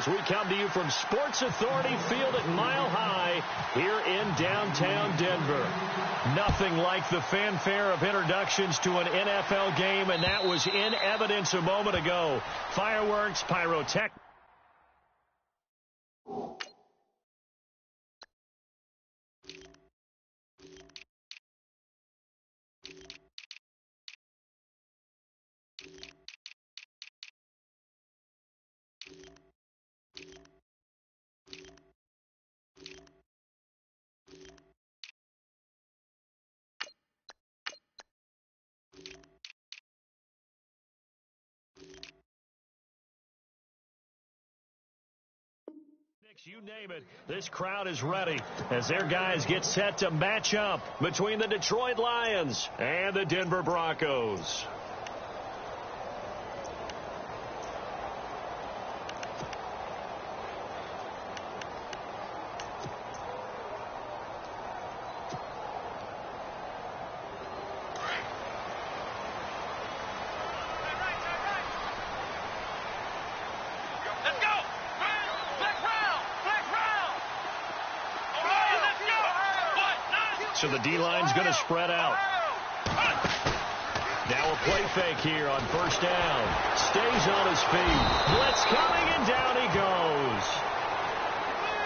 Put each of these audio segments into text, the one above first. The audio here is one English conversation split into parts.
as we come to you from Sports Authority Field at Mile High here in downtown Denver. Nothing like the fanfare of introductions to an NFL game, and that was in evidence a moment ago. Fireworks, pyrotechnics. You name it, this crowd is ready as their guys get set to match up between the Detroit Lions and the Denver Broncos. So the D-line's going to spread out. Now a play fake here on first down. Stays on his feet. Blitz coming, and down he goes.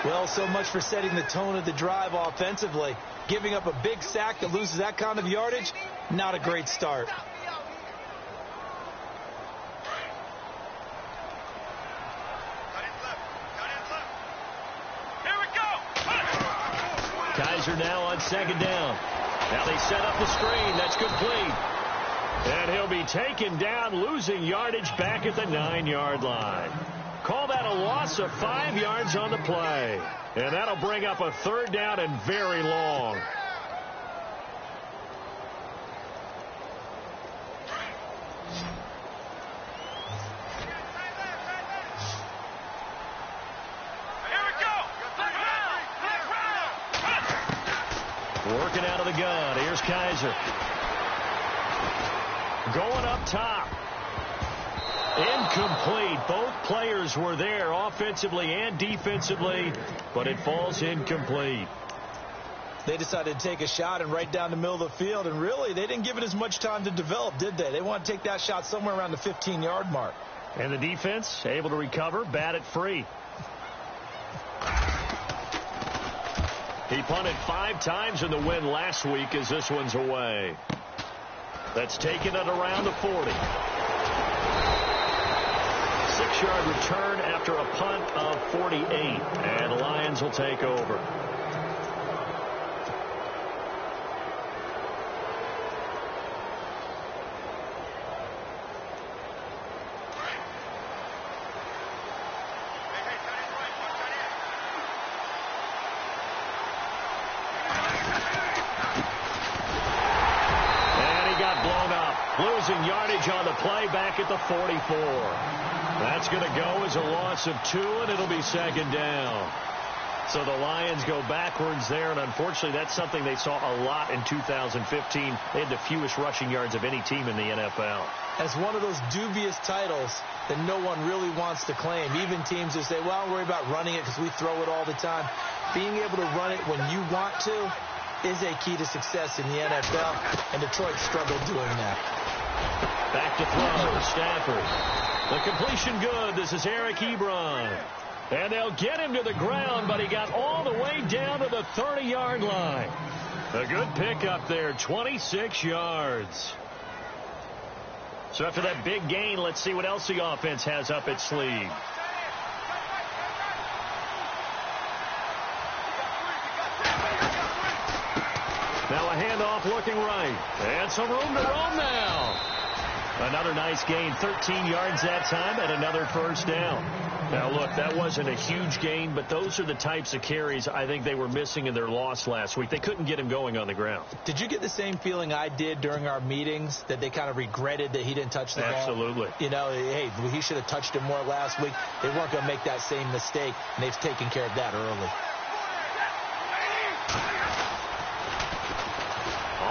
Well, so much for setting the tone of the drive offensively. Giving up a big sack that loses that kind of yardage, not a great start. Kaiser now on second down. Now they set up the screen. That's complete. And he'll be taken down, losing yardage back at the 9-yard line. Call that a loss of 5 yards on the play. And that'll bring up a third down and very long. Working out of the gun. Here's Kaiser. Going up top. Incomplete. Both players were there offensively and defensively, but it falls incomplete. They decided to take a shot and right down the middle of the field, and really they didn't give it as much time to develop, did they? They want to take that shot somewhere around the 15-yard mark. And the defense able to recover, bat it free. He punted 5 times in the win last week as this one's away. That's taken it around the 40. 6-yard return after a punt of 48. And the Lions will take over. Losing yardage on the play back at the 44. That's going to go as a loss of 2, and it'll be second down. So the Lions go backwards there, and unfortunately that's something they saw a lot in 2015. They had the fewest rushing yards of any team in the NFL. As one of those dubious titles that no one really wants to claim. Even teams who say, well, don't worry about running it because we throw it all the time. Being able to run it when you want to is a key to success in the NFL, and Detroit struggled doing that. Back to throw, Stafford. The completion good. This is Eric Ebron. And they'll get him to the ground, but he got all the way down to the 30-yard line. A good pickup there, 26 yards. So after that big gain, let's see what else the offense has up its sleeve. Now a handoff looking right. And some room to roam now. Another nice gain, 13 yards that time, and another first down. Now, look, that wasn't a huge gain, but those are the types of carries I think they were missing in their loss last week. They couldn't get him going on the ground. Did you get the same feeling I did during our meetings, that they kind of regretted that he didn't touch the ball? Absolutely. You know, hey, he should have touched it more last week. They weren't going to make that same mistake, and they've taken care of that early.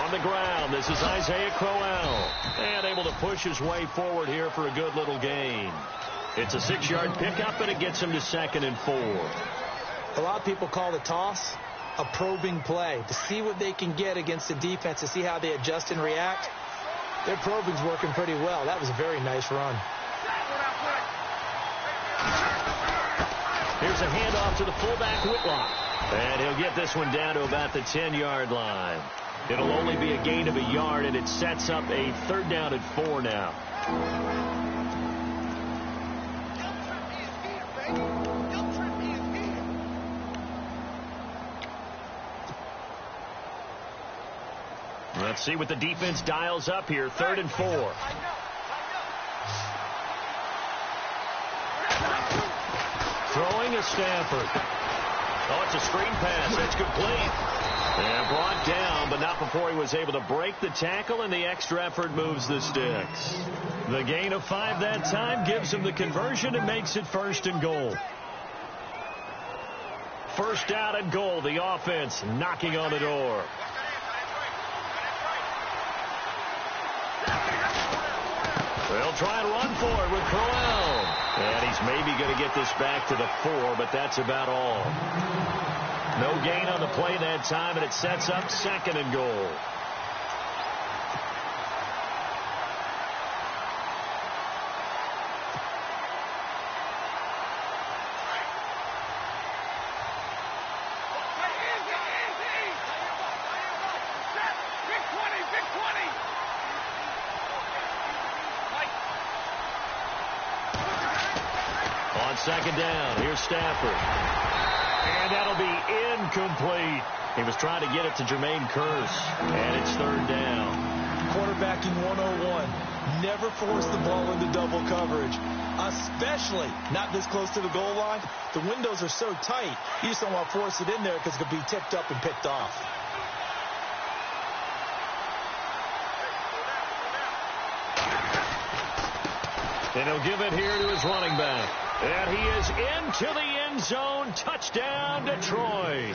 On the ground, this is Isaiah Crowell. And able to push his way forward here for a good little gain. It's a 6-yard pickup, and it gets him to 2nd and 4. A lot of people call the toss a probing play to see what they can get against the defense, to see how they adjust and react. Their probing's working pretty well. That was a very nice run. Here's a handoff to the fullback, Whitlock. And he'll get this one down to about the 10-yard line. It'll only be a gain of a yard, and it sets up a 3rd down and 4 now. Let's see what the defense dials up here. 3rd and 4. Throwing is Stafford. Oh, it's a screen pass. It's complete. And brought down, but not before he was able to break the tackle, and the extra effort moves the sticks. The gain of 5 that time gives him the conversion and makes it 1st and goal. 1st down and goal. The offense knocking on the door. They'll try and run for it with Crowell. And he's maybe going to get this back to the 4, but that's about all. No gain on the play that time, and it sets up 2nd and goal. On 2nd down, here's Stafford. And that'll be incomplete. He was trying to get it to Jermaine Kearse, and it's 3rd down. Quarterbacking 101. Never force the ball into double coverage, especially not this close to the goal line. The windows are so tight, you just don't want to force it in there because it could be tipped up and picked off. And he'll give it here to his running back. And he is into the end zone. Touchdown, Detroit.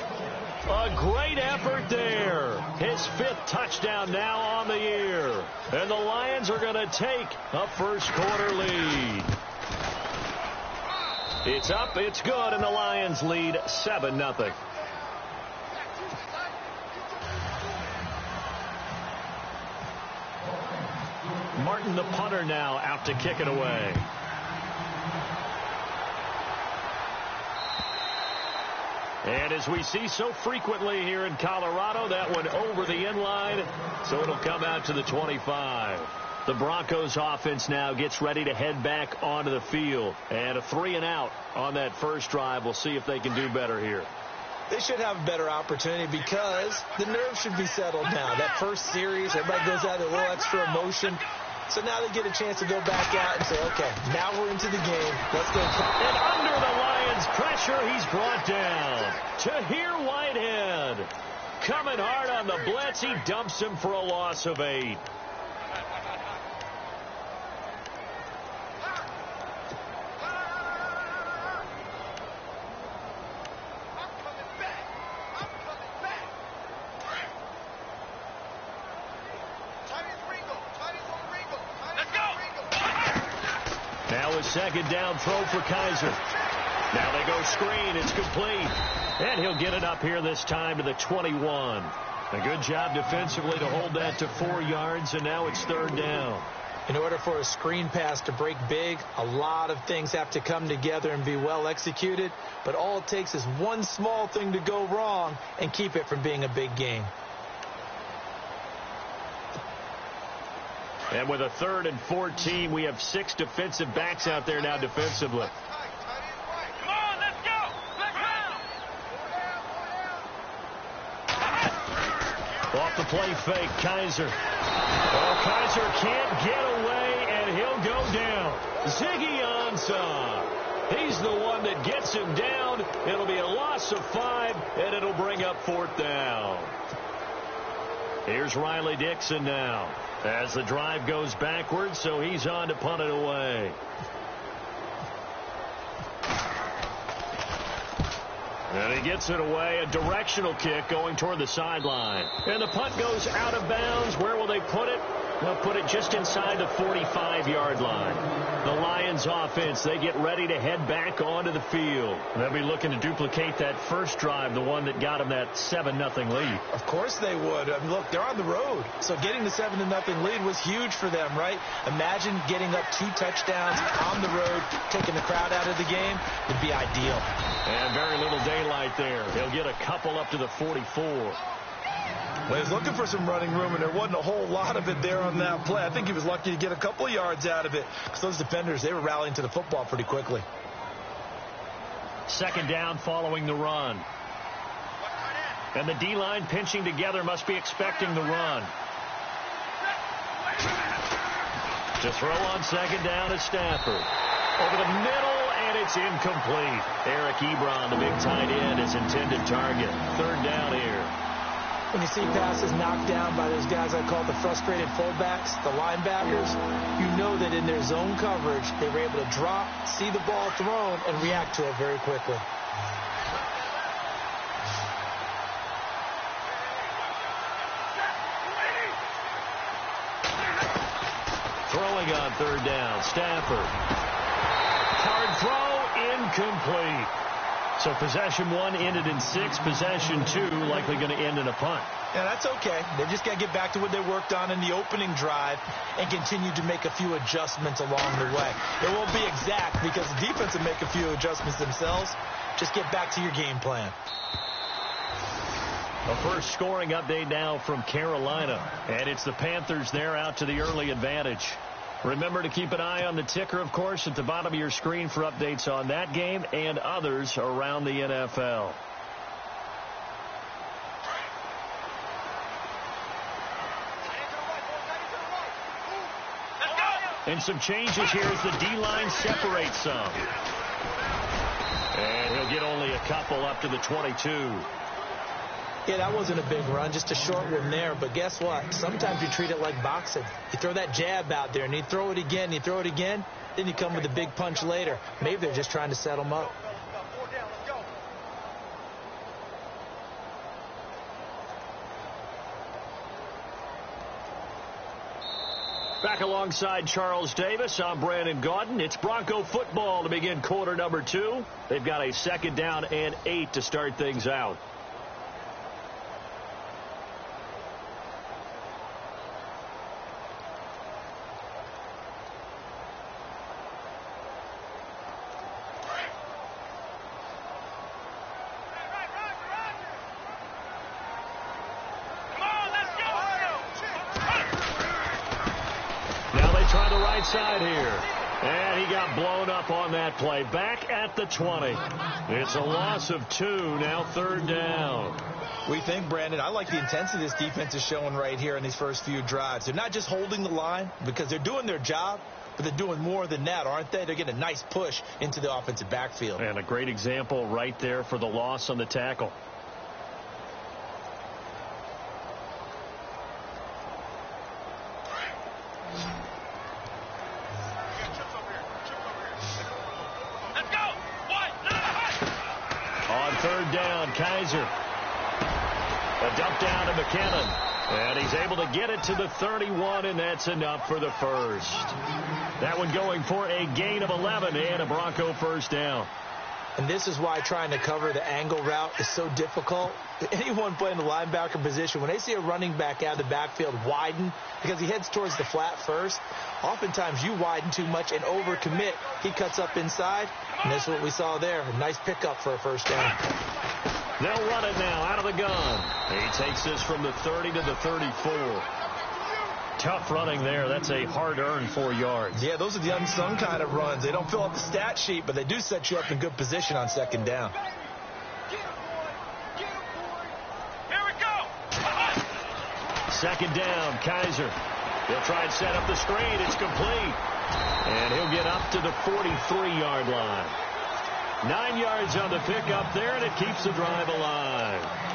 A great effort there. His 5th touchdown now on the year. And the Lions are going to take a 1st quarter lead. It's up, it's good, and the Lions lead 7-0. Martin, the punter, now out to kick it away. And as we see so frequently here in Colorado, that one over the end line, so it'll come out to the 25. The Broncos offense now gets ready to head back onto the field. And a 3-and-out on that first drive. We'll see if they can do better here. They should have a better opportunity because the nerves should be settled now. That first series, everybody goes out with a little extra emotion. So now they get a chance to go back out and say, okay, now we're into the game. Let's go. And under the Lions' pressure, he's brought down. Tahir Whitehead coming hard on the blitz. He dumps him for a loss of 8. Now a 2nd down throw for Kaiser. Now they go screen. It's complete. And he'll get it up here this time to the 21. A good job defensively to hold that to 4 yards, and now it's 3rd down. In order for a screen pass to break big, a lot of things have to come together and be well executed. But all it takes is one small thing to go wrong and keep it from being a big game. And with a 3rd and 14, we have 6 defensive backs out there now defensively. Come on, let's go. Off the play fake, Kaiser. Oh, Kaiser can't get away, and he'll go down. Ziggy Ansah. He's the one that gets him down. It'll be a loss of 5, and it'll bring up 4th down. Here's Riley Dixon now as the drive goes backwards, so he's on to punt it away. And he gets it away, a directional kick going toward the sideline. And the punt goes out of bounds. Where will they put it? They'll put it just inside the 45-yard line. The Lions offense, they get ready to head back onto the field. They'll be looking to duplicate that first drive, the one that got them that 7-0 lead. Of course they would. I mean, look, they're on the road. So getting the 7-0 lead was huge for them, right? Imagine getting up 2 touchdowns on the road, taking the crowd out of the game. Would be ideal. And very little daylight there. They'll get a couple up to the 44. Well, he was looking for some running room, and there wasn't a whole lot of it there on that play. I think he was lucky to get a couple of yards out of it because those defenders, they were rallying to the football pretty quickly. Second down following the run. And the D-line pinching together must be expecting the run. To throw on second down is Stafford. Over the middle, and it's incomplete. Eric Ebron, the big tight end, is intended target. Third down here. When you see passes knocked down by those guys I call the frustrated fullbacks, the linebackers, you know that in their zone coverage, they were able to drop, see the ball thrown, and react to it very quickly. Throwing on third down, Stafford. Hard throw, incomplete. So possession 1 ended in 6. Possession 2 likely going to end in a punt. Yeah, that's okay. They just got to get back to what they worked on in the opening drive and continue to make a few adjustments along the way. It won't be exact because the defense will make a few adjustments themselves. Just get back to your game plan. A first scoring update now from Carolina. And it's the Panthers there out to the early advantage. Remember to keep an eye on the ticker, of course, at the bottom of your screen for updates on that game and others around the NFL. And some changes here as the D-line separates some. And he'll get only a couple up to the 22. Yeah, that wasn't a big run, just a short one there. But guess what? Sometimes you treat it like boxing. You throw that jab out there, and you throw it again, you throw it again, then you come with a big punch later. Maybe they're just trying to set them up. Back alongside Charles Davis, I'm Brandon Gaudin. It's Bronco football to begin quarter number 2. They've got a second down and 8 to start things out. Try the right side here. And he got blown up on that play. Back at the 20. It's a loss of 2. Now third down. We think, Brandon, I like the intensity this defense is showing right here in these first few drives. They're not just holding the line because they're doing their job, but they're doing more than that, aren't they? They're getting a nice push into the offensive backfield. And a great example right there for the loss on the tackle. Third down, Kaiser. A dump down to McKinnon. And he's able to get it to the 31, and that's enough for the first. That one going for a gain of 11 and a Bronco first down. And this is why trying to cover the angle route is so difficult. Anyone playing the linebacker position, when they see a running back out of the backfield widen, because he heads towards the flat first, oftentimes you widen too much and overcommit. He cuts up inside, and that's what we saw there. A nice pickup for a first down. They'll run it now out of the gun. He takes this from the 30 to the 34. Tough running there. That's a hard-earned 4 yards. Yeah, those are the unsung kind of runs. They don't fill out the stat sheet, but they do set you up in good position on second down. Here we go. Second down, Kaiser. He'll try and set up the screen. It's complete. And he'll get up to the 43-yard line. 9 yards on the pickup there, and it keeps the drive alive.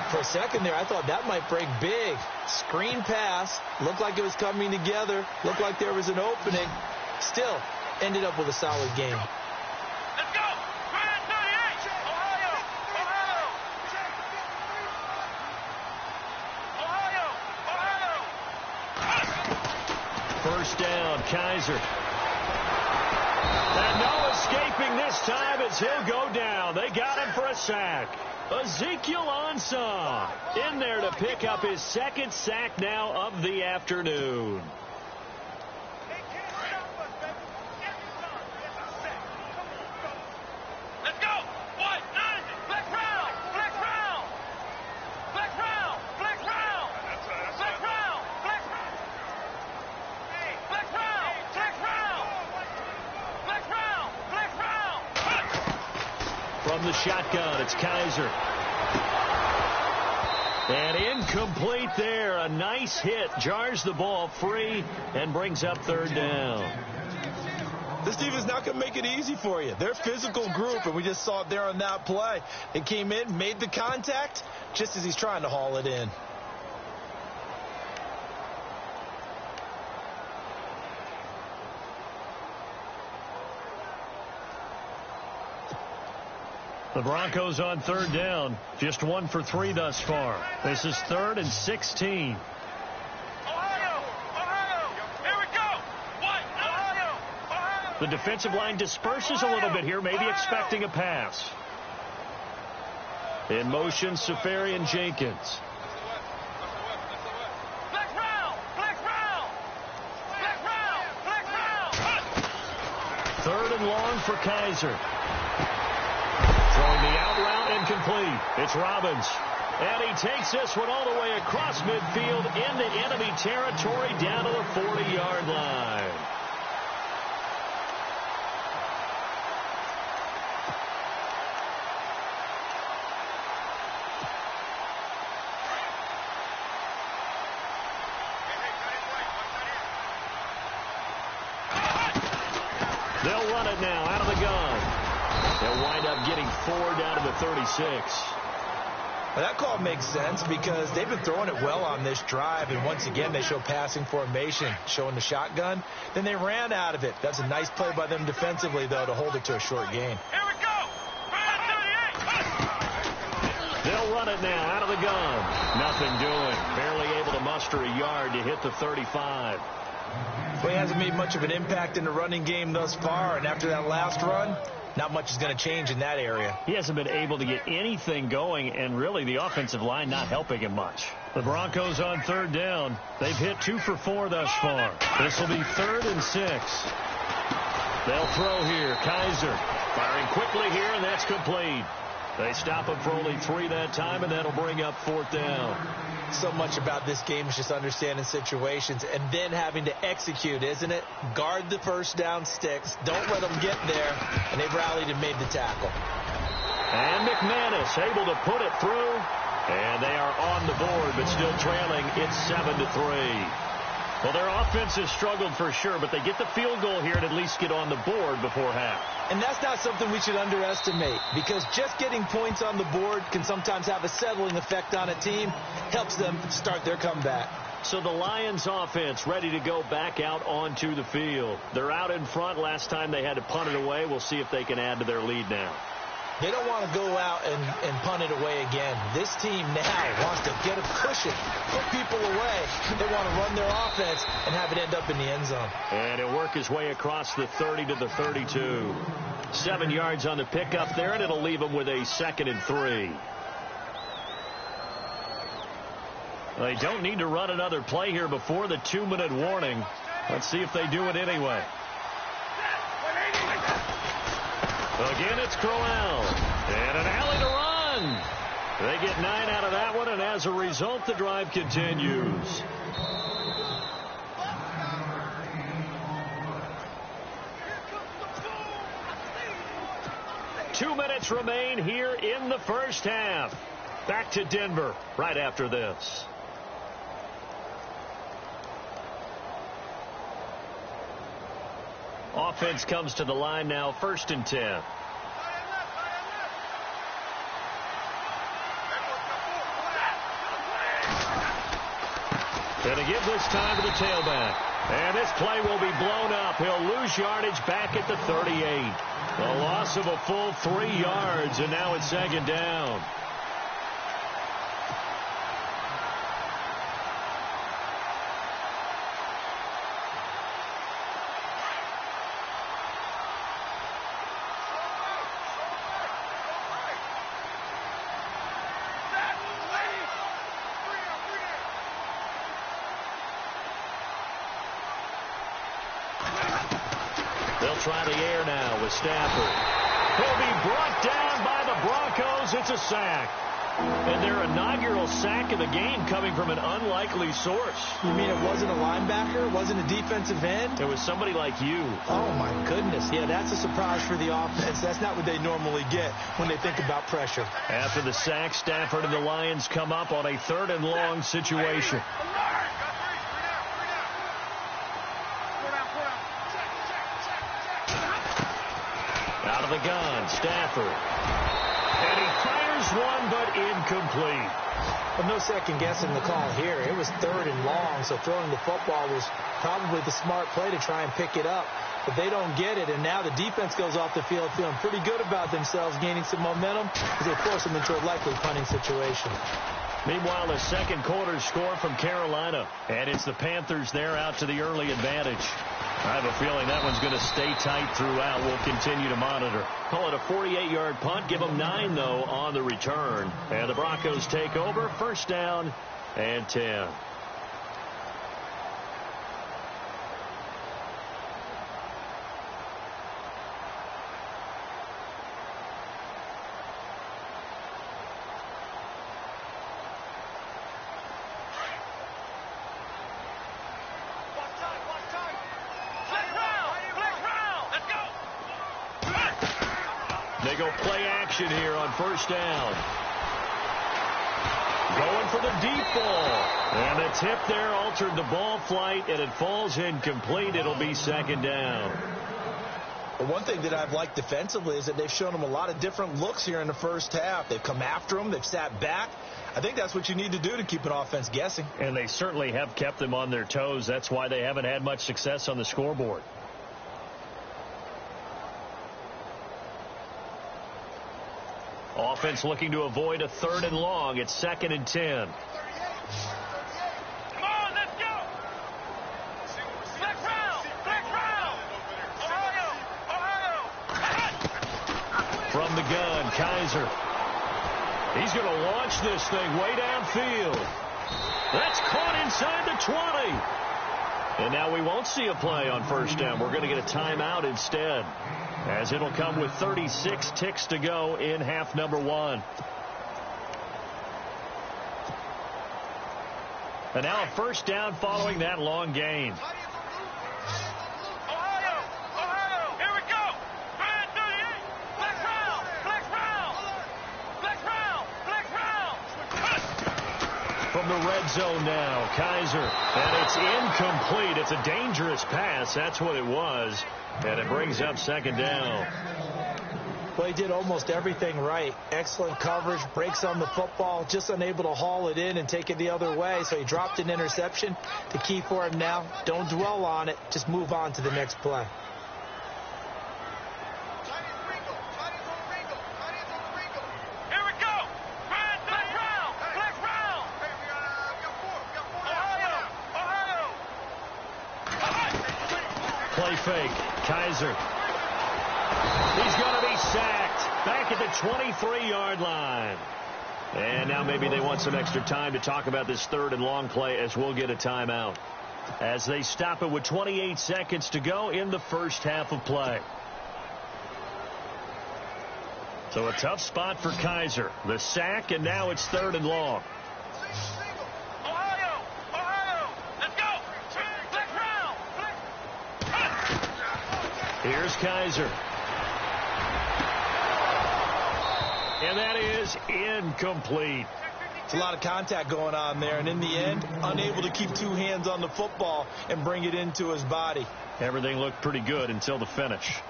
For a second there, I thought that might break big. Screen pass. Looked like it was coming together. Looked like there was an opening. Still, ended up with a solid game. Let's go. 38. Ohio. Ohio. Ohio. first down. Kaiser. And no escaping this time as he'll go down. They got him for a sack. Ezekiel Ansah in there to pick up his second sack now of the afternoon. Let's go. What? Flex round. Flex round. Flex round. Flex round. Flex round. Flex round. Flex round. Flex round. Flex round. Flex round. From the shotgun, it's Kaiser. And incomplete there. A nice hit. Jars the ball free and brings up third down. This team is not going to make it easy for you. They're a physical group, and we just saw it there on that play. They came in, made the contact, just as he's trying to haul it in. The Broncos on third down. Just 1 for 3 thus far. This is 3rd and 16. Ohio. Here we go. What? Ohio. The defensive line disperses a little bit here, maybe expecting a pass. In motion, Safarian Jenkins. Flex round. Flex round. Flex round. Flex round. 3rd and long for Kaiser. Throwing the out route incomplete. It's Robbins. And he takes this one all the way across midfield into enemy territory down to the 40-yard line. They'll run it now out of the gun. They'll wind up getting 4 down to the 36. Well, that call makes sense because they've been throwing it well on this drive, and once again they show passing formation, showing the shotgun. Then they ran out of it. That's a nice play by them defensively, though, to hold it to a short gain. Here we go. 38. They'll run it now out of the gun. Nothing doing. Barely able to muster a yard to hit the 35. Well, he hasn't made much of an impact in the running game thus far, and after that last run, not much is going to change in that area. He hasn't been able to get anything going, and really the offensive line not helping him much. The Broncos on third down. They've hit 2 for 4 thus far. This will be 3rd and 6. They'll throw here. Kaiser firing quickly here, and that's complete. They stop him for only 3 that time, and that'll bring up 4th down. So much about this game is just understanding situations and then having to execute, isn't it? Guard the first down sticks. Don't let them get there. And they've rallied and made the tackle. And McManus able to put it through. And they are on the board, but still trailing. It's 7-3. Well, their offense has struggled for sure, but they get the field goal here and at least get on the board before half. And that's not something we should underestimate, because just getting points on the board can sometimes have a settling effect on a team. Helps them start their comeback. So the Lions offense ready to go back out onto the field. They're out in front. Last time they had to punt it away. We'll see if they can add to their lead now. They don't want to go out and punt it away again. This team now wants to get a cushion, put people away. They want to run their offense and have it end up in the end zone. And he'll work his way across the 30 to the 32. 7 yards on the pickup there, and it'll leave him with a 2nd and 3. They don't need to run another play here before the 2-minute warning. Let's see if they do it anyway. Again, it's Crowell. And an alley to run. They get 9 out of that one, and as a result, the drive continues. Two minutes remain here in the first half. Back to Denver right after this. Offense comes to the line now, 1st and 10. And a give this time to the tailback. And this play will be blown up. He'll lose yardage back at the 38. A loss of a full 3 yards, and now it's 2nd down. try the air now with Stafford. He'll be brought down by the Broncos. It's a sack. And their inaugural sack of the game coming from an unlikely source. You mean it wasn't a linebacker? It wasn't a defensive end? It was somebody like you. Oh, my goodness. Yeah, that's a surprise for the offense. That's not what they normally get when they think about pressure. After the sack, Stafford and the Lions come up on a 3rd and long situation. Out of the gun, Stafford. And he fires one, but incomplete. Well, no second guessing the call here. It was 3rd and long, so throwing the football was probably the smart play to try and pick it up. But they don't get it, and now the defense goes off the field feeling pretty good about themselves, gaining some momentum as they force them into a likely punting situation. Meanwhile, a second quarter score from Carolina, and it's the Panthers there out to the early advantage. I have a feeling that one's going to stay tight throughout. We'll continue to monitor. Call it a 48-yard punt. Give them 9, though, on the return. And the Broncos take over. 1st down and 10. They go play action here on 1st down. Going for the deep ball. And the tip there altered the ball flight, and it falls incomplete. It'll be 2nd down. Well, one thing that I've liked defensively is that they've shown them a lot of different looks here in the first half. They've come after them. They've sat back. I think that's what you need to do to keep an offense guessing. And they certainly have kept them on their toes. That's why they haven't had much success on the scoreboard. Offense looking to avoid a 3rd and long. It's 2nd and 10. Come on, let's go. Flex round. Ohio. From the gun, Kaiser. He's going to launch this thing way downfield. That's caught inside the 20. And now we won't see a play on 1st down. We're going to get a timeout instead, as it'll come with 36 ticks to go in half number 1. And now a 1st down following that long gain. Ohio, here we go. Brand 38. Flex round. From the red zone now, Kaiser. And it's incomplete. It's a dangerous pass. That's what it was. And it brings up 2nd down. Well, he did almost everything right. Excellent coverage, breaks on the football, just unable to haul it in and take it the other way. So he dropped an interception. The key for him now, don't dwell on it. Just move on to the next play. Here we go. Brand 3 round. Flex round. Ohio. Play fake. Kaiser. He's going to be sacked back at the 23-yard line. And now maybe they want some extra time to talk about this 3rd and long play, as we'll get a timeout, as they stop it with 28 seconds to go in the first half of play. So a tough spot for Kaiser. The sack, and now it's 3rd and long. Ohio. Let's go. Flex round. Here's Kaiser. And that is incomplete. It's a lot of contact going on there, and in the end, unable to keep 2 hands on the football and bring it into his body. Everything looked pretty good until the finish.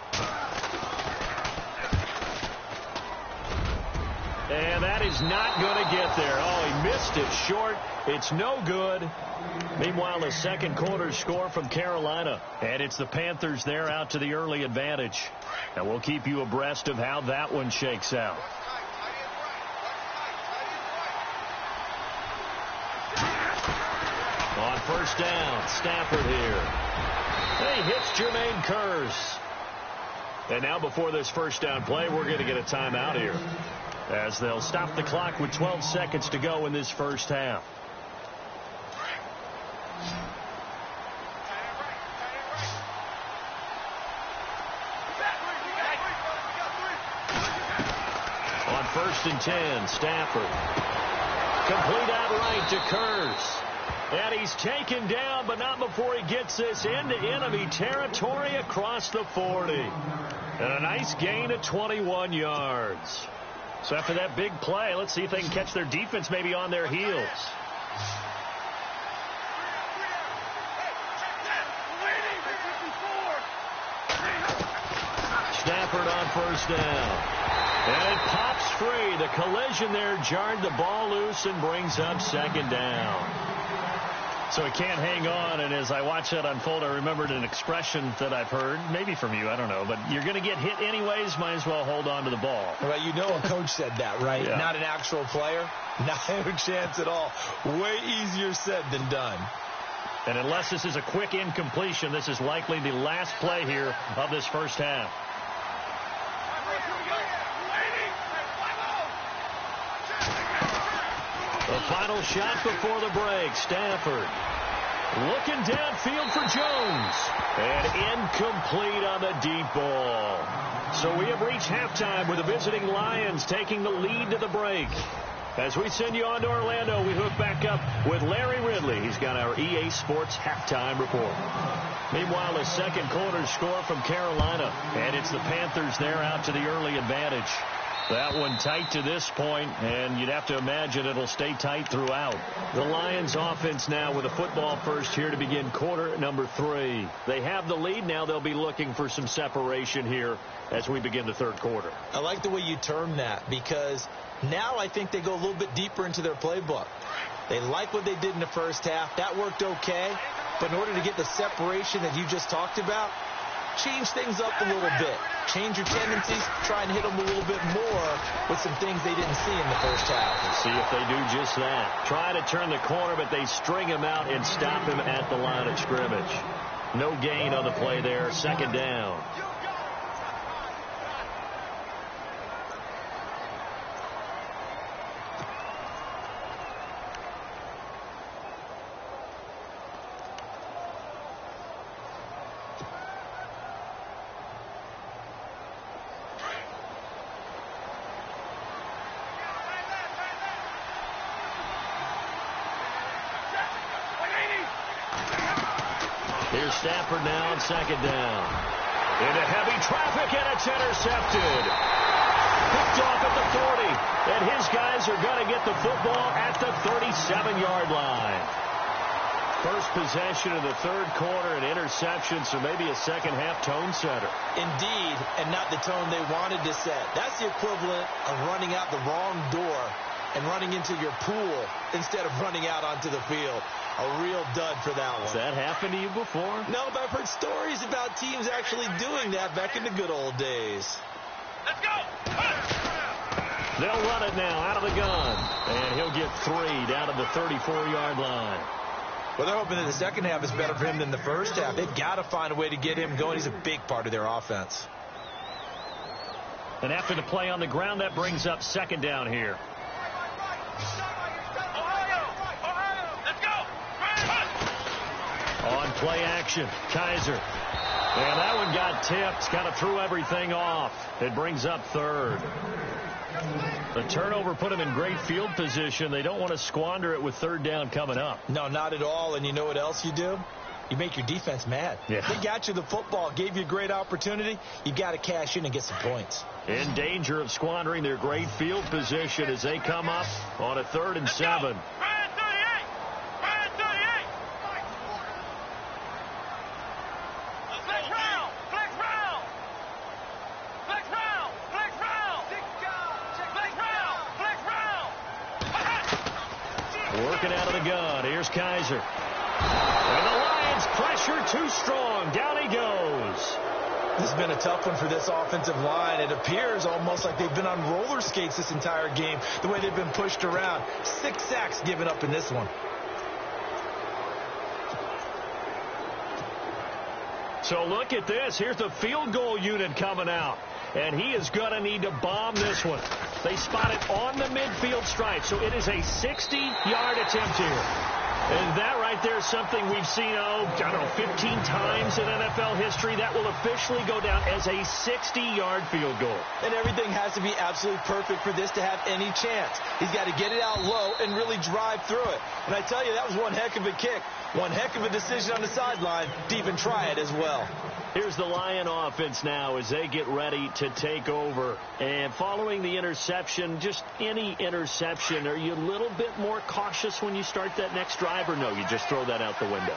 And that is not going to get there. Oh, he missed it short. It's no good. Meanwhile, a second quarter score from Carolina. And it's the Panthers there out to the early advantage. And we'll keep you abreast of how that one shakes out. On 1st down, Stafford here. And he hits Jermaine Kearse. And now before this 1st down play, we're going to get a timeout here, as they'll stop the clock with 12 seconds to go in this first half. 1st and 10. Stafford. Complete out right to Kurtz. And he's taken down, but not before he gets this into enemy territory across the 40. And a nice gain of 21 yards. So after that big play, let's see if they can catch their defense maybe on their heels. Stafford on 1st down. And it pops free. The collision there jarred the ball loose and brings up 2nd down. So it can't hang on, and as I watch that unfold, I remembered an expression that I've heard, maybe from you, I don't know, but you're going to get hit anyways, might as well hold on to the ball. Well, you know a coach said that, right? Yeah. Not an actual player. Not a chance at all. Way easier said than done. And unless this is a quick incompletion, this is likely the last play here of this first half. The final shot before the break. Stafford looking downfield for Jones. And incomplete on the deep ball. So we have reached halftime with the visiting Lions taking the lead to the break. As we send you on to Orlando, we hook back up with Larry Ridley. He's got our EA Sports halftime report. Meanwhile, the second quarter score from Carolina. And it's the Panthers there out to the early advantage. That one tight to this point, and you'd have to imagine it'll stay tight throughout. The Lions offense now with a football first here to begin quarter number 3. They have the lead. Now they'll be looking for some separation here as we begin the third quarter. I like the way you term that, because now I think they go a little bit deeper into their playbook. They like what they did in the first half. That worked okay. But in order to get the separation that you just talked about, change things up a little bit. Change your tendencies. Try and hit them a little bit more with some things they didn't see in the first half. Let's see if they do just that. Try to turn the corner, but they string him out and stop him at the line of scrimmage. No gain on the play there. 2nd down. Here's Stafford now on 2nd down. Into heavy traffic, and it's intercepted. Picked off at the 40. And his guys are going to get the football at the 37-yard line. First possession of the third quarter, an interception, so maybe a second-half tone setter. Indeed, and not the tone they wanted to set. That's the equivalent of running out the wrong door and running into your pool instead of running out onto the field. A real dud for that one. Has that happened to you before? No, but I've heard stories about teams actually doing that back in the good old days. Let's go! They'll run it now out of the gun. And he'll get 3 down to the 34-yard line. Well, they're hoping that the second half is better for him than the first half. They've got to find a way to get him going. He's a big part of their offense. And after the play on the ground, that brings up 2nd down here. On play action, Kaiser. And that one got tipped. Kind of threw everything off. It brings up 3rd. The turnover put them in great field position. They don't want to squander it with 3rd down coming up. No, not at all. And you know what else you do? You make your defense mad. Yeah. They got you the football, gave you a great opportunity. You got to cash in and get some points. In danger of squandering their great field position as they come up on a 3rd and 7. Working out of the gun. Here's Kaiser. And the Lions pressure too strong. Down he goes. This has been a tough one for this offensive line. It appears almost like they've been on roller skates this entire game, the way they've been pushed around. 6 sacks given up in this one. So look at this. Here's the field goal unit coming out. And he is going to need to bomb this one. They spot it on the midfield stripe. So it is a 60-yard attempt here. And that right there is something we've seen, 15 times in NFL history. That will officially go down as a 60-yard field goal. And everything has to be absolutely perfect for this to have any chance. He's got to get it out low and really drive through it. And I tell you, that was one heck of a kick. One heck of a decision on the sideline to even try it as well. Here's the Lion offense now as they get ready to take over. And following the interception, just any interception, are you a little bit more cautious when you start that next drive, or no, you just throw that out the window?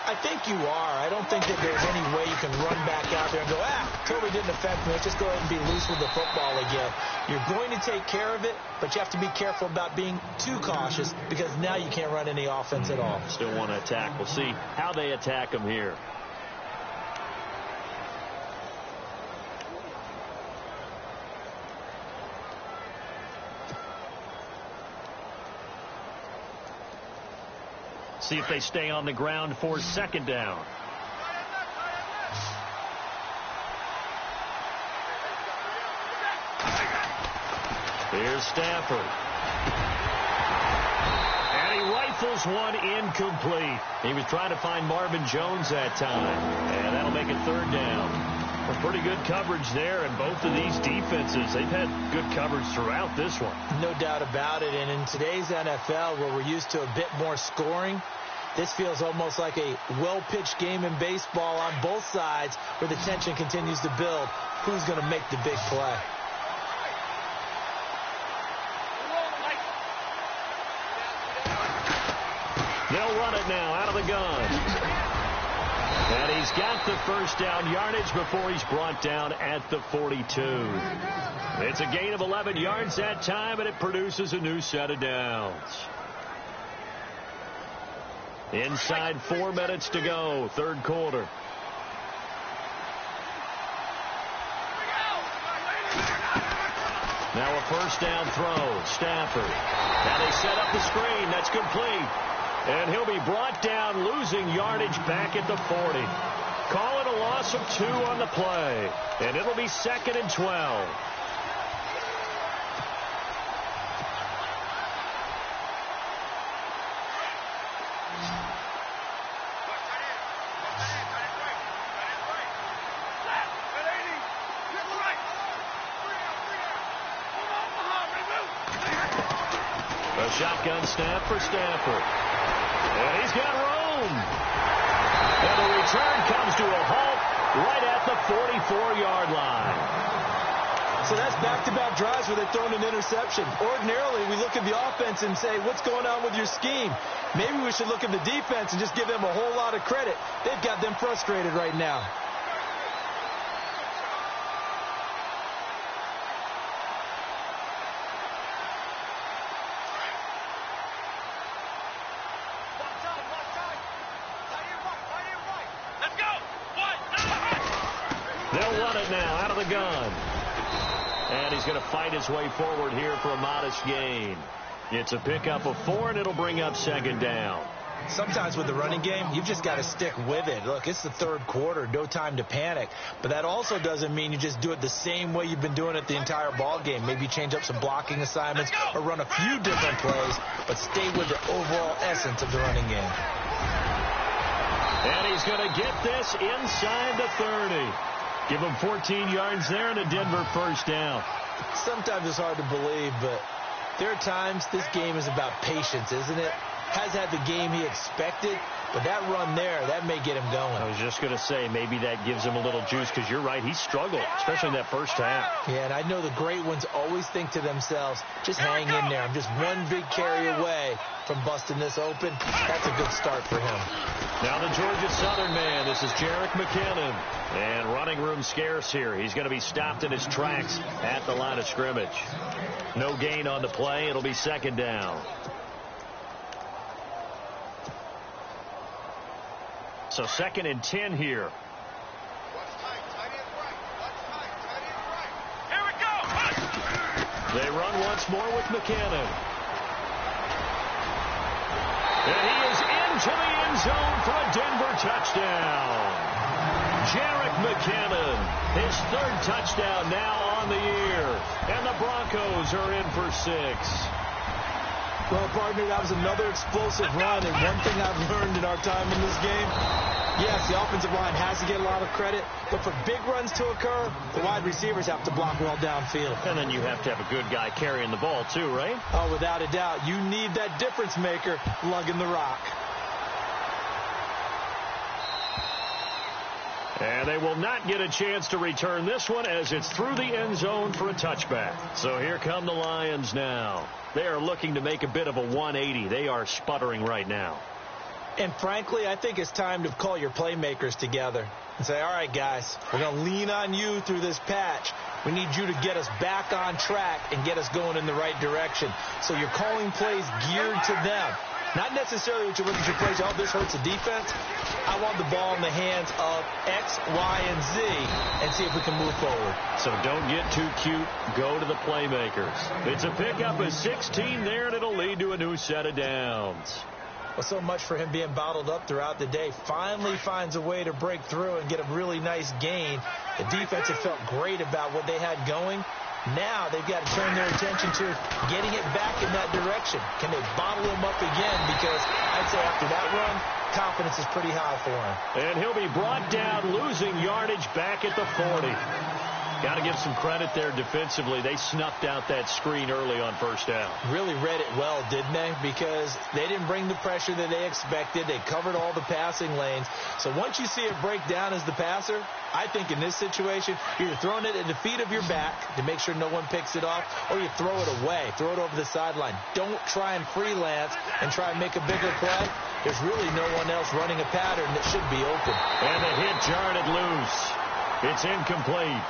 I think you are. I don't think that there's any way you can run back out there and go, totally didn't affect me. Let's just go ahead and be loose with the football again. You're going to take care of it, but you have to be careful about being too cautious because now you can't run any offense at all. Still want to attack. We'll see how they attack them here. See if they stay on the ground for second down. Here's Stafford. And he rifles one incomplete. He was trying to find Marvin Jones that time. And that'll make it third down. Well, pretty good coverage there, and both of these defenses, they've had good coverage throughout this one. No doubt about it, and in today's NFL, where we're used to a bit more scoring, this feels almost like a well-pitched game in baseball on both sides where the tension continues to build. Who's going to make the big play? They'll run it now out of the gun. And he's got the first down yardage before he's brought down at the 42. It's a gain of 11 yards that time, and it produces a new set of downs. Inside 4 minutes to go, third quarter. Now a first down throw. Stafford. Now they set up the screen. That's complete. And he'll be brought down, losing yardage back at the 40. Call it a loss of 2 on the play. And it'll be 2nd and 12. A shotgun snap for Stafford. And he's got room. And the return comes to a halt right at the 44-yard line. So that's back-to-back drives where they're throwing an interception. Ordinarily, we look at the offense and say, what's going on with your scheme? Maybe we should look at the defense and just give them a whole lot of credit. They've got them frustrated right now. They'll run it now out of the gun. And he's going to fight his way forward here for a modest gain. It's a pickup of 4, and it'll bring up second down. Sometimes with the running game, you've just got to stick with it. Look, it's the third quarter, no time to panic. But that also doesn't mean you just do it the same way you've been doing it the entire ball game. Maybe change up some blocking assignments or run a few different plays, but stay with the overall essence of the running game. And he's going to get this inside the 30. Give him 14 yards there and a Denver first down. Sometimes it's hard to believe, but there are times this game is about patience, isn't it? Has had the game he expected, but that run there, that may get him going. I was just going to say, maybe that gives him a little juice, because you're right, he struggled, especially in that first half. Yeah, and I know the great ones always think to themselves, just hang in there. I'm just one big carry away from busting this open. That's a good start for him. Now the Georgia Southern man, this is Jerick McKinnon. And running room scarce here. He's going to be stopped in his tracks at the line of scrimmage. No gain on the play. It'll be second down. So 2nd and 10 here. Here we go. They run once more with McKinnon. And he is into the end zone for a Denver touchdown. Jerick McKinnon, his 3rd touchdown now on the year. And the Broncos are in for 6. Well, partner, that was another explosive run, and one thing I've learned in our time in this game, yes, the offensive line has to get a lot of credit, but for big runs to occur, the wide receivers have to block well downfield. And then you have to have a good guy carrying the ball, too, right? Oh, without a doubt. You need that difference maker lugging the rock. And they will not get a chance to return this one as it's through the end zone for a touchback. So here come the Lions now. They are looking to make a bit of a 180. They are sputtering right now. And frankly, I think it's time to call your playmakers together and say, all right, guys, we're going to lean on you through this patch. We need you to get us back on track and get us going in the right direction. So you're calling plays geared to them. Not necessarily what you look at your plays, oh, this hurts the defense. I want the ball in the hands of X, Y, and Z and see if we can move forward. So don't get too cute. Go to the playmakers. It's a pickup of 16 there, and it'll lead to a new set of downs. Well, so much for him being bottled up throughout the day. Finally finds a way to break through and get a really nice gain. The defense had felt great about what they had going. Now they've got to turn their attention to getting it back in that direction. Can they bottle him up again? Because I'd say after that run, confidence is pretty high for him. And he'll be brought down, losing yardage back at the 40. Got to give some credit there defensively. They snuffed out that screen early on first down. Really read it well, didn't they? Because they didn't bring the pressure that they expected. They covered all the passing lanes. So once you see it break down as the passer, I think in this situation, you're either throwing it at the feet of your back to make sure no one picks it off, or you throw it away, throw it over the sideline. Don't try and freelance and try and make a bigger play. There's really no one else running a pattern that should be open. And the hit jarred it loose. It's incomplete.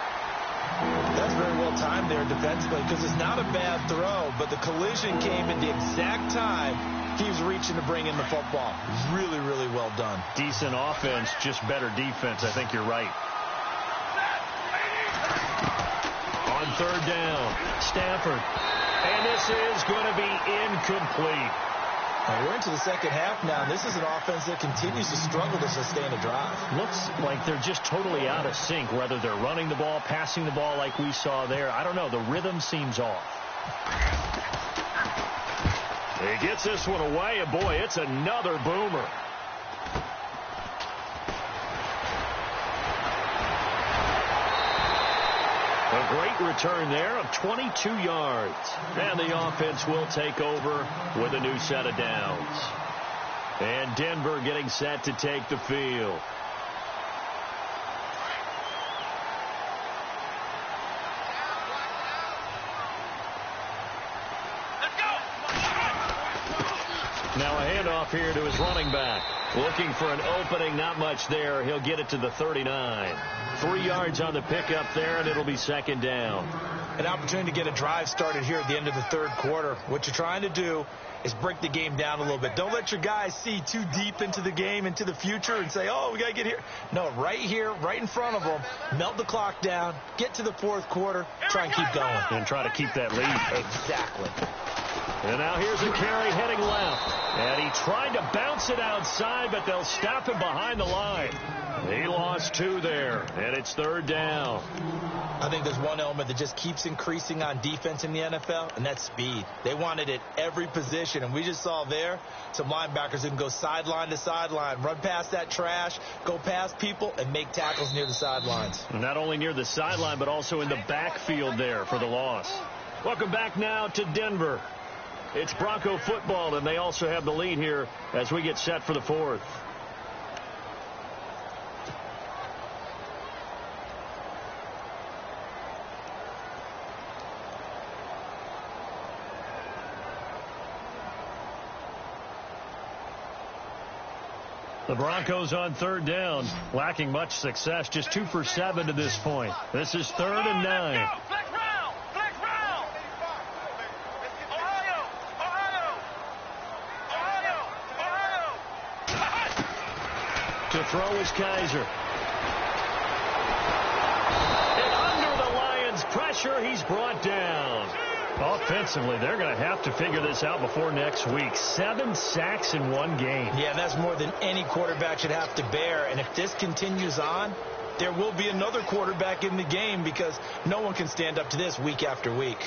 That's very well timed there defensively because it's not a bad throw, but the collision came at the exact time he was reaching to bring in the football. Really, really well done. Decent offense, just better defense. I think you're right. On third down, Stafford. And this is going to be incomplete. Now we're into the second half now. This is an offense that continues to struggle to sustain a drive. Looks like they're just totally out of sync, whether they're running the ball, passing the ball like we saw there. I don't know. The rhythm seems off. He gets this one away, and boy, it's another boomer. A great return there of 22 yards. And the offense will take over with a new set of downs. And Denver getting set to take the field. Now a handoff here to his running back. Looking for an opening, not much there. He'll get it to the 39. 3 yards on the pickup there, and it'll be second down. An opportunity to get a drive started here at the end of the third quarter. What you're trying to do is break the game down a little bit. Don't let your guys see too deep into the game, into the future, and say, oh, we got to get here. No, right here, right in front of them, melt the clock down, get to the fourth quarter, try and keep going. And try to keep that lead. Exactly. And now here's a carry heading left. And he tried to bounce it outside, but they'll stop him behind the line. He lost 2 there, and it's third down. I think there's one element that just keeps increasing on defense in the NFL, and that's speed. They want it at every position, and we just saw there some linebackers who can go sideline to sideline, run past that trash, go past people, and make tackles near the sidelines. Not only near the sideline, but also in the backfield there for the loss. Welcome back now to Denver. It's Bronco football, and they also have the lead here as we get set for the fourth. The Broncos on third down, lacking much success, just 2 for 7 to this point. This is 3rd and 9. To throw is Kaiser. And under the Lions' pressure, he's brought down. Offensively, they're going to have to figure this out before next week. 7 sacks in 1 game. Yeah, that's more than any quarterback should have to bear. And if this continues on, there will be another quarterback in the game because no one can stand up to this week after week.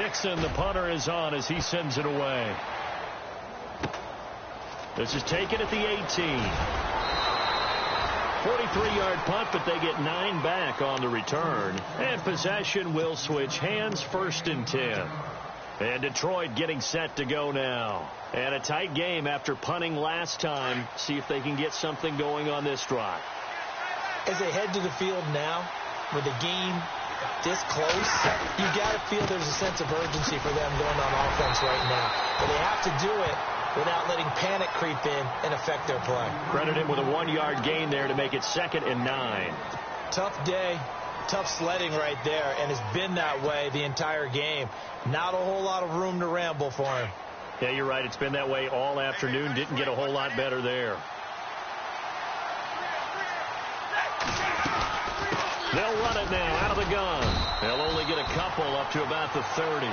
Dixon, the punter, is on as he sends it away. This is taken at the 18. 43-yard punt, but they get 9 back on the return. And possession will switch hands, 1st and 10. And Detroit getting set to go now. And a tight game after punting last time. See if they can get something going on this drive. As they head to the field now, with the game this close, you got to feel there's a sense of urgency for them going on offense right now. But they have to do it without letting panic creep in and affect their play. Credit him with a 1-yard gain there to make it 2nd and 9. Tough day, tough sledding right there, and it's been that way the entire game. Not a whole lot of room to ramble for him. Yeah, you're right. It's been that way all afternoon. Didn't get a whole lot better there. They'll run it now out of the gun. They'll only get a couple up to about the 30.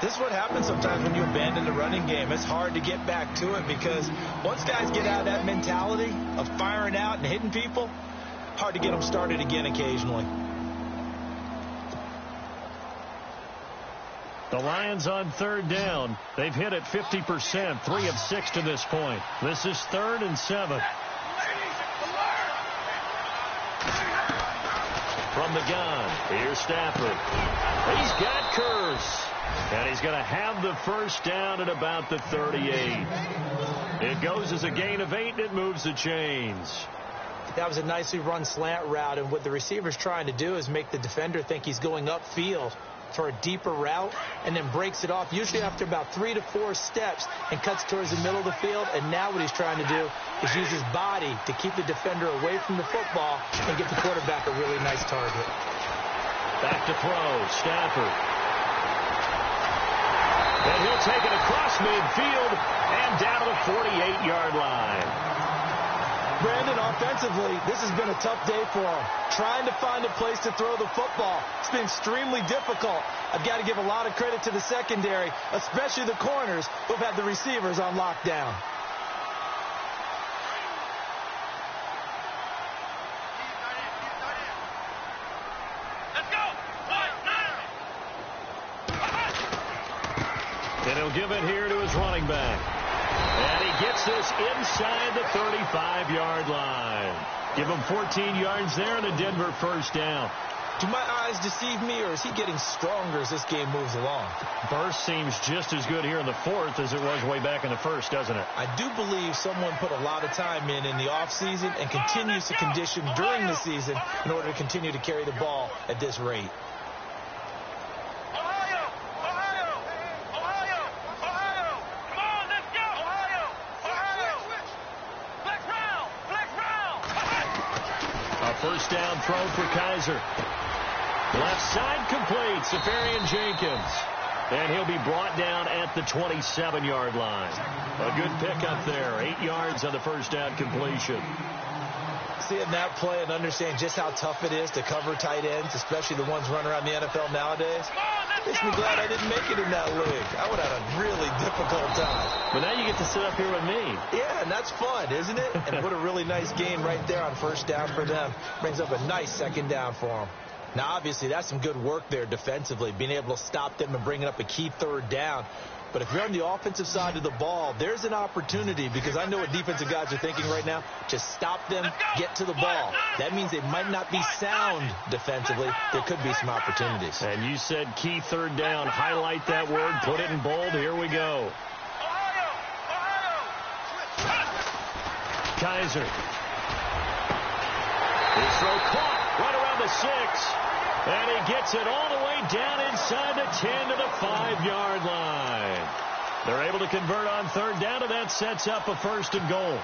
This is what happens sometimes when you abandon the running game. It's hard to get back to it because once guys get out of that mentality of firing out and hitting people, hard to get them started again occasionally. The Lions on 3rd down. They've hit it 50%, 3 of 6 to this point. This is 3rd and 7. From the gun, here's Stafford. He's got Curse. And he's going to have the 1st down at about the 38. It goes as a gain of 8, and it moves the chains. That was a nicely run slant route, and what the receiver's trying to do is make the defender think he's going upfield for a deeper route and then breaks it off, usually after about 3 to 4 steps, and cuts towards the middle of the field. And now what he's trying to do is use his body to keep the defender away from the football and get the quarterback a really nice target. Back to throw, Stafford. And he'll take it across midfield and down to the 48-yard line. Brandon, offensively, this has been a tough day for him. Trying to find a place to throw the football. It's been extremely difficult. I've got to give a lot of credit to the secondary, especially the corners who've had the receivers on lockdown. And he'll give it here to his running back. And he gets this inside the 35-yard line. Give him 14 yards there and a Denver 1st down. Do my eyes deceive me, or is he getting stronger as this game moves along? Burst seems just as good here in the 4th as it was way back in the 1st, doesn't it? I do believe someone put a lot of time in the offseason and continues to condition during the season in order to continue to carry the ball at this rate. First down throw for Kaiser. Left side complete. Safarian Jenkins. And he'll be brought down at the 27-yard line. A good pickup there. 8 yards on the first down completion. Seeing that play and understand just how tough it is to cover tight ends, especially the ones running around the NFL nowadays, makes me glad I didn't make it in that league. I would have had a really difficult time. But now you get to sit up here with me. Yeah, and that's fun, isn't it? And what a really nice game right there on first down for them. Brings up a nice 2nd down for them. Now, obviously, that's some good work there defensively, being able to stop them and bringing up a key 3rd down. But if you're on the offensive side of the ball, there's an opportunity, because I know what defensive guys are thinking right now. Just stop them, get to the ball. That means they might not be sound defensively. There could be some opportunities. And you said key 3rd down. Highlight that word. Put it in bold. Here we go. Kaiser. His throw caught right around the 6. And he gets it all the way down inside the 10 to the 5-yard line. They're able to convert on 3rd down, and that sets up a 1st and goal.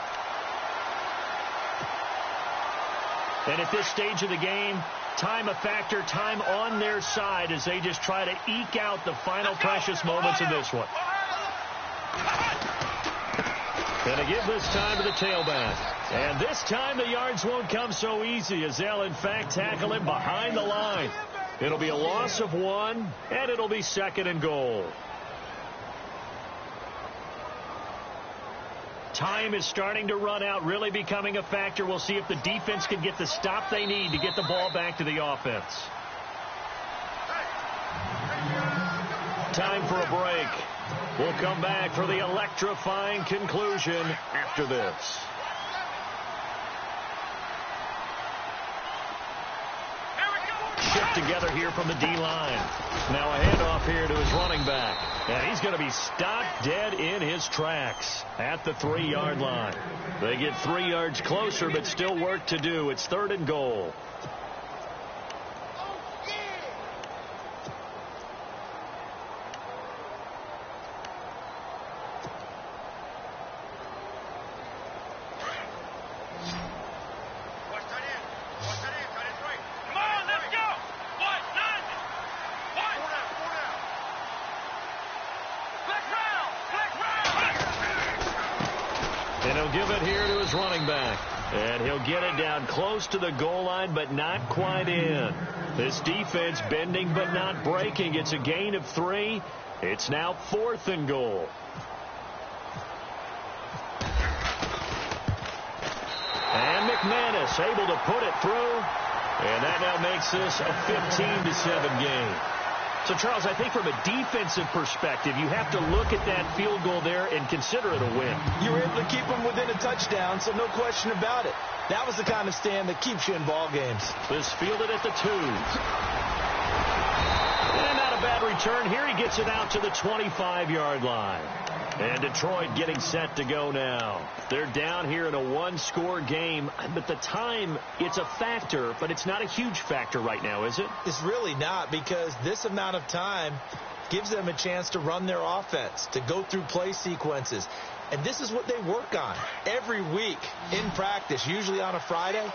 And at this stage of the game, time a factor, time on their side as they just try to eke out the final precious moments of this one. And they give this time to the tailback. And this time the yards won't come so easy, as they'll in fact tackle him behind the line. It'll be a loss of 1, and it'll be 2nd and goal. Time is starting to run out, really becoming a factor. We'll see if the defense can get the stop they need to get the ball back to the offense. time for a break. We'll come back for the electrifying conclusion after this. Shift together here from the D-line. Now a handoff here to his running back. And he's going to be stopped dead in his tracks at the 3-yard line. They get 3 yards closer, but still work to do. It's 3rd and goal. And he'll give it here to his running back. And he'll get it down close to the goal line, but not quite in. This defense bending but not breaking. It's a gain of 3. It's now 4th and goal. And McManus able to put it through. And that now makes this a 15-7 game. So, Charles, I think from a defensive perspective, you have to look at that field goal there and consider it a win. You were able to keep them within a touchdown, so no question about it. That was the kind of stand that keeps you in ball games. This fielded at the 2. And not a bad return. Here he gets it out to the 25-yard line. And Detroit getting set to go now. They're down here in a 1-score game. But the time, it's a factor, but it's not a huge factor right now, is it? It's really not, because this amount of time gives them a chance to run their offense, to go through play sequences. And this is what they work on every week in practice, usually on a Friday.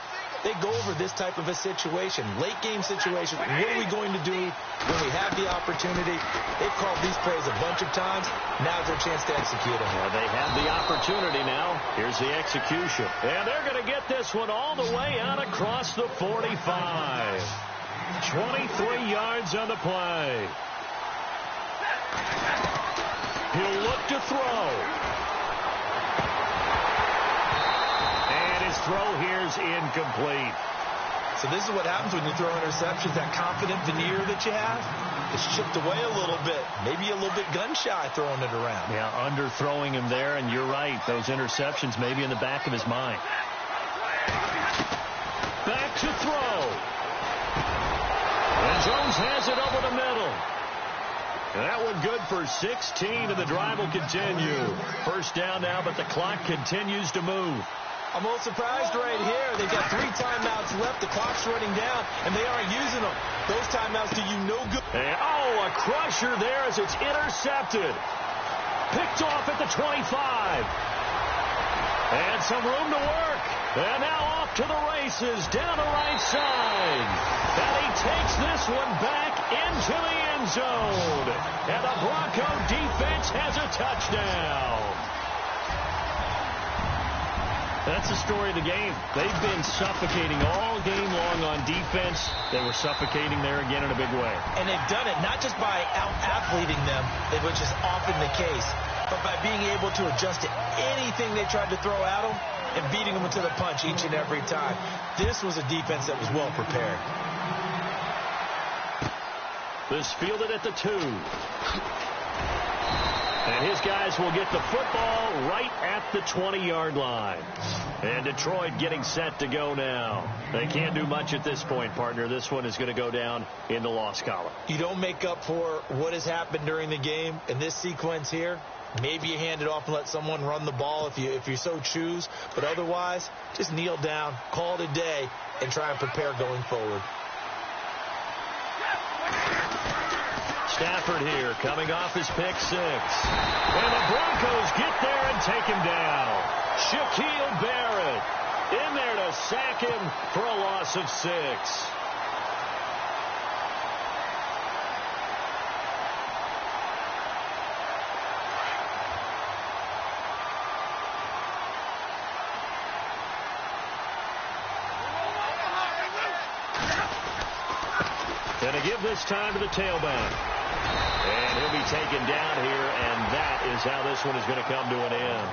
They go over this type of a situation, late game situation. What are we going to do when we have the opportunity? They've called these plays a bunch of times. Now's their chance to execute them. Well, they have the opportunity now. Here's the execution. And they're going to get this one all the way out across the 45. 23 yards on the play. He'll look to throw. Throw here's incomplete. So this is what happens when you throw interceptions. That confident veneer that you have is chipped away a little bit. Maybe a little bit gun-shy throwing it around. Yeah, underthrowing him there, and you're right. Those interceptions maybe in the back of his mind. Back to throw. And Jones has it over the middle. And that one good for 16, and the drive will continue. First down now, but the clock continues to move. I'm a little surprised right here. They've got 3 timeouts left. The clock's running down, and they aren't using them. Those timeouts do you no good. And, a crusher there as it's intercepted. Picked off at the 25. And some room to work. And now off to the races down the right side. And he takes this one back into the end zone. And the Bronco defense has a touchdown. That's the story of the game. They've been suffocating all game long on defense. They were suffocating there again in a big way. And they've done it not just by out-athleting them, which is often the case, but by being able to adjust to anything they tried to throw at them and beating them to the punch each and every time. This was a defense that was well prepared. This fielded at the 2. And his guys will get the football right at the 20-yard line. And Detroit getting set to go now. They can't do much at this point, partner. This one is going to go down in the loss column. You don't make up for what has happened during the game in this sequence here. Maybe you hand it off and let someone run the ball if you so choose. But otherwise, just kneel down, call it a day, and try and prepare going forward. Stafford here coming off his pick 6. And the Broncos get there and take him down. Shaquille Barrett in there to sack him for a loss of 6. And to give this time to the tailback. And he'll be taken down here, and that is how this one is going to come to an end.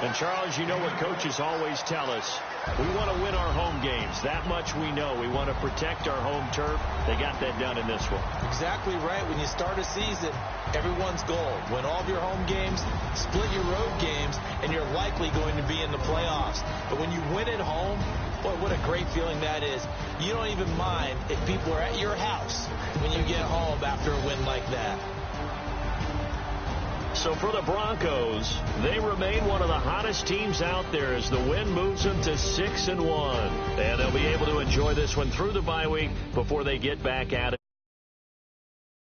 And, Charles, you know what coaches always tell us. We want to win our home games. That much we know. We want to protect our home turf. They got that done in this one. Exactly right. When you start a season, everyone's goal. Win all of your home games, split your road games, and you're likely going to be in the playoffs. But when you win at home, boy, what a great feeling that is. You don't even mind if people are at your house when you get home after a win like that. So for the Broncos, they remain one of the hottest teams out there as the win moves them to 6-1. And they'll be able to enjoy this one through the bye week before they get back at it.